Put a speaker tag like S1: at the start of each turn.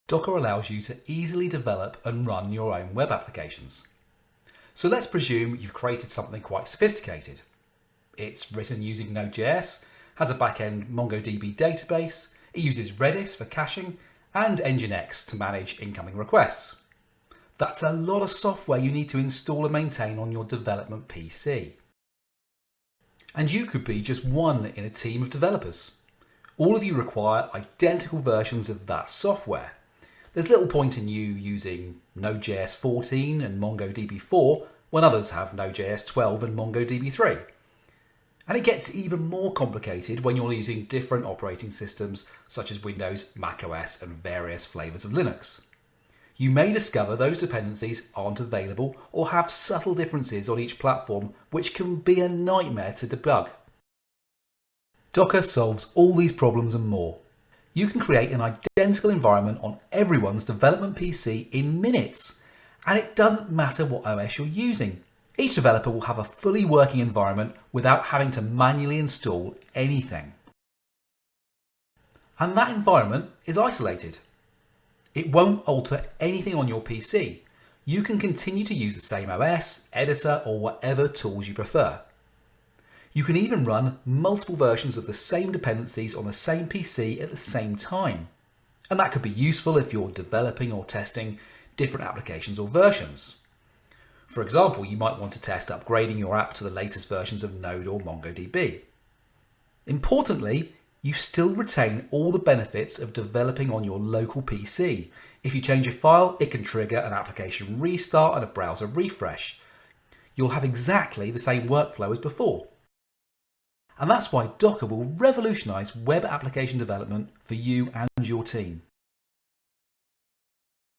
S1: Docker allows you to easily develop and run your own web applications. So let's presume you've created something quite sophisticated. It's written using Node.js, has a back-end MongoDB database, it uses Redis for caching, and Nginx to manage incoming requests. That's a lot of software you need to install and maintain on your development PC. And you could be just one in a team of developers. All of you require identical versions of that software. There's little point in you using Node.js 14 and MongoDB 4 when others have Node.js 12 and MongoDB 3. And it gets even more complicated when you're using different operating systems such as Windows, macOS, and various flavors of Linux. You may discover those dependencies aren't available or have subtle differences on each platform, which can be a nightmare to debug. Docker solves all these problems and more. You can create an identical environment on everyone's development PC in minutes, and it doesn't matter what OS you're using. Each developer will have a fully working environment without having to manually install anything. And that environment is isolated. It won't alter anything on your PC. You can continue to use the same OS, editor, or whatever tools you prefer. You can even run multiple versions of the same dependencies on the same PC at the same time. And that could be useful if you're developing or testing different applications or versions. For example, you might want to test upgrading your app to the latest versions of Node or MongoDB. Importantly, you still retain all the benefits of developing on your local PC. If you change a file, it can trigger an application restart and a browser refresh. You'll have exactly the same workflow as before. And that's why Docker will revolutionize web application development for you and your team.